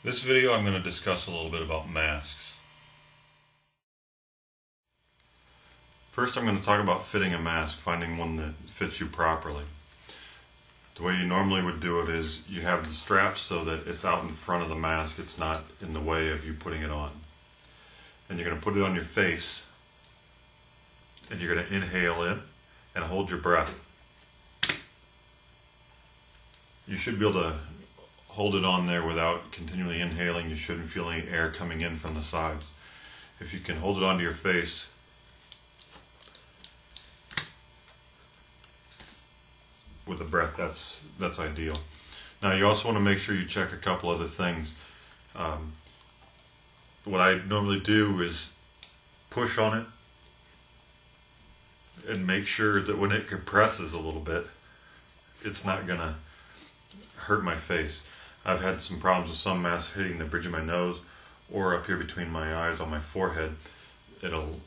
This video I'm going to discuss a little bit about masks. First I'm going to talk about fitting a mask, finding one that fits you properly. The way you normally would do it is you have the straps so that it's out in front of the mask, it's not in the way of you putting it on. And you're going to put it on your face and you're going to inhale in and hold your breath. You should be able to hold it on there without continually inhaling. You shouldn't feel any air coming in from the sides. If you can hold it onto your face, with the breath, that's ideal. Now you also want to make sure you check a couple other things. What I normally do is push on it and make sure that when it compresses a little bit, it's not going to hurt my face. I've had some problems with some masks hitting the bridge of my nose or up here between my eyes on my forehead. It'll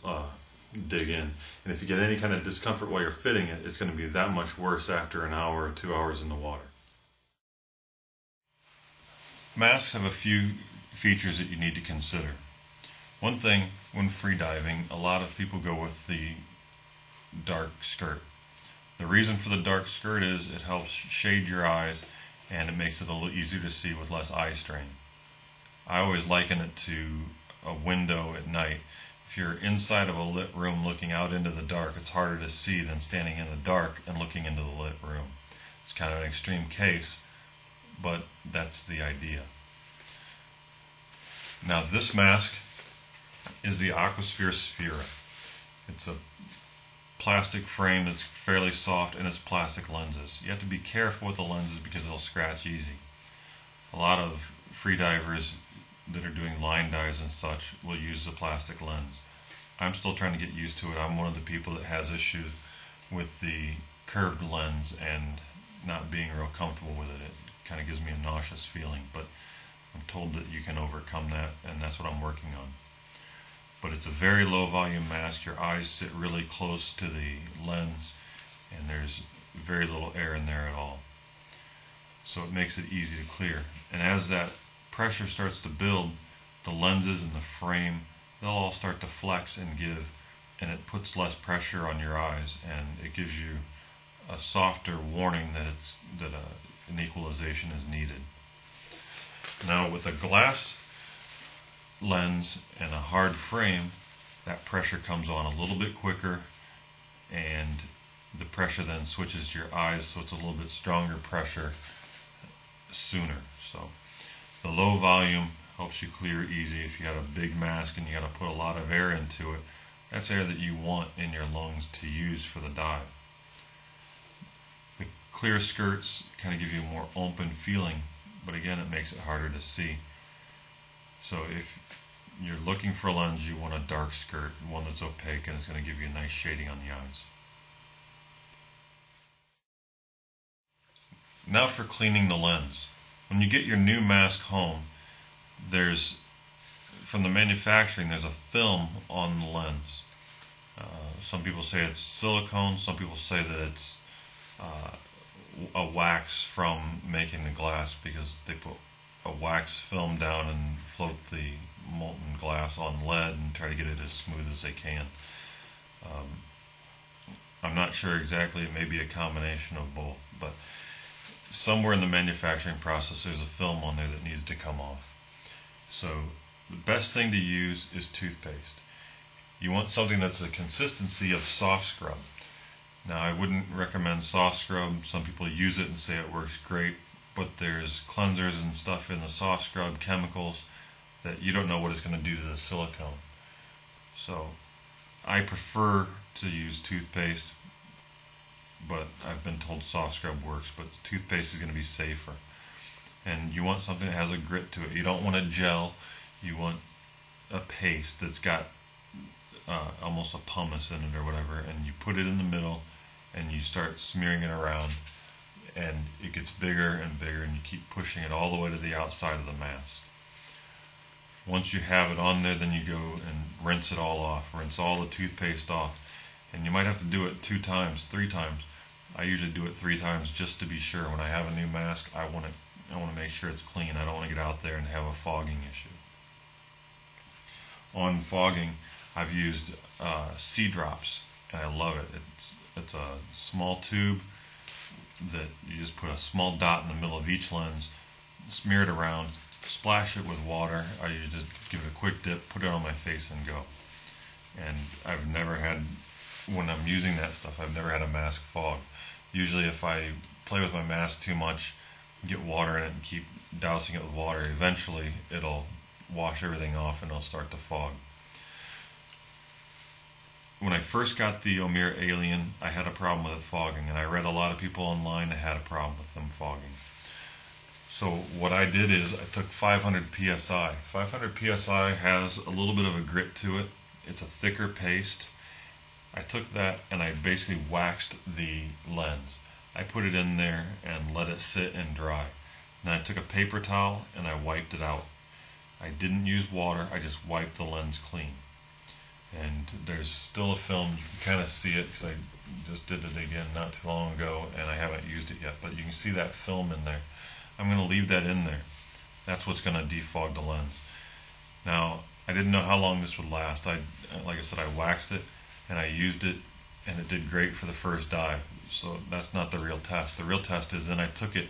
dig in. And if you get any kind of discomfort while you're fitting it, it's going to be that much worse after an hour or 2 hours in the water. Masks have a few features that you need to consider. One thing, when freediving, a lot of people go with the dark skirt. The reason for the dark skirt is it helps shade your eyes and it makes it a little easier to see with less eye strain. I always liken it to a window at night. If you're inside of a lit room looking out into the dark, it's harder to see than standing in the dark and looking into the lit room. It's kind of an extreme case, but that's the idea. Now this mask is the Aquasphere Sphera. It's a plastic frame that's fairly soft and it's plastic lenses. You have to be careful with the lenses because they'll scratch easy. A lot of freedivers that are doing line dives and such will use the plastic lens. I'm still trying to get used to it. I'm one of the people that has issues with the curved lens and not being real comfortable with it. It kind of gives me a nauseous feeling, but I'm told that you can overcome that, and that's what I'm working on. But it's a very low volume mask. Your eyes sit really close to the lens and there's very little air in there at all. So it makes it easy to clear. And as that pressure starts to build, the lenses and the frame, they'll all start to flex and give, and it puts less pressure on your eyes and it gives you a softer warning that an equalization is needed. Now with a glass lens and a hard frame, that pressure comes on a little bit quicker and the pressure then switches to your eyes, so it's a little bit stronger pressure sooner. So the low volume helps you clear easy. If you got a big mask and you got to put a lot of air into it, that's air that you want in your lungs to use for the dive. The clear skirts kind of give you a more open feeling, but again it makes it harder to see. So if you're looking for a lens, you want a dark skirt, one that's opaque and it's going to give you a nice shading on the eyes. Now for cleaning the lens. When you get your new mask home, from the manufacturing, there's a film on the lens. Some people say it's silicone, some people say that it's a wax from making the glass because they put a wax film down and float the molten glass on lead and try to get it as smooth as they can. I'm not sure exactly, it may be a combination of both, but somewhere in the manufacturing process there's a film on there that needs to come off. So the best thing to use is toothpaste. You want something that's a consistency of soft scrub. Now I wouldn't recommend soft scrub. Some people use it and say it works great, but there's cleansers and stuff in the soft scrub, chemicals, that you don't know what it's going to do to the silicone. So I prefer to use toothpaste, but I've been told soft scrub works, but toothpaste is going to be safer. And you want something that has a grit to it. You don't want a gel, you want a paste that's got almost a pumice in it or whatever, and you put it in the middle and you start smearing it around and it gets bigger and bigger and you keep pushing it all the way to the outside of the mask. Once you have it on there, then you go and rinse it all off, rinse all the toothpaste off, and you might have to do it 2 times, 3 times. I usually do it 3 times just to be sure. When I have a new mask, I want it I want to make sure it's clean. I don't want to get out there and have a fogging issue. On fogging, I've used sea drops, and I love it. It's a small tube that you just put a small dot in the middle of each lens, smear it around, splash it with water. I usually just give it a quick dip, put it on my face, and go. And I've never had, when I'm using that stuff, I've never had a mask fog. Usually if I play with my mask too much, get water in it and keep dousing it with water, eventually it'll wash everything off and it'll start to fog. When I first got the Omier Alien, I had a problem with it fogging, and I read a lot of people online that had a problem with them fogging. So what I did is I took 500 psi. 500 psi has a little bit of a grit to it. It's a thicker paste. I took that and I basically waxed the lens. I put it in there and let it sit and dry. Then I took a paper towel and I wiped it out. I didn't use water, I just wiped the lens clean. And there's still a film, you can kind of see it because I just did it again not too long ago and I haven't used it yet, but you can see that film in there. I'm going to leave that in there. That's what's going to defog the lens. Now, I didn't know how long this would last. Like I said, I waxed it and I used it and it did great for the first dive. So that's not the real test. The real test is then I took it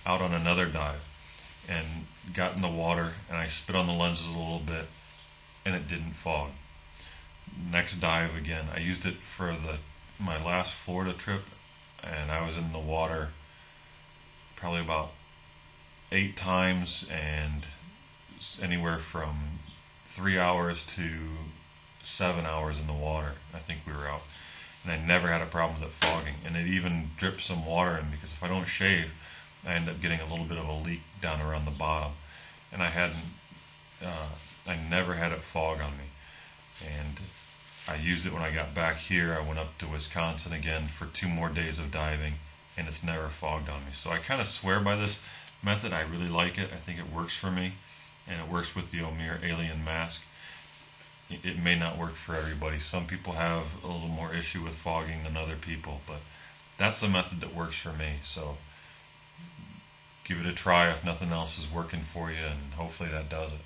out on another dive and got in the water and I spit on the lenses a little bit and it didn't fog. Next dive again, I used it for my last Florida trip, and I was in the water probably about 8 times and anywhere from 3 hours to 7 hours in the water. I think we were out, and I never had a problem with it fogging, and it even dripped some water in because if I don't shave, I end up getting a little bit of a leak down around the bottom, and I never had it fog on me. And I used it when I got back here. I went up to Wisconsin again for 2 more days of diving, and it's never fogged on me. So I kind of swear by this method. I really like it. I think it works for me, and it works with the Omier Alien mask. It may not work for everybody. Some people have a little more issue with fogging than other people, but that's the method that works for me. So give it a try if nothing else is working for you, and hopefully that does it.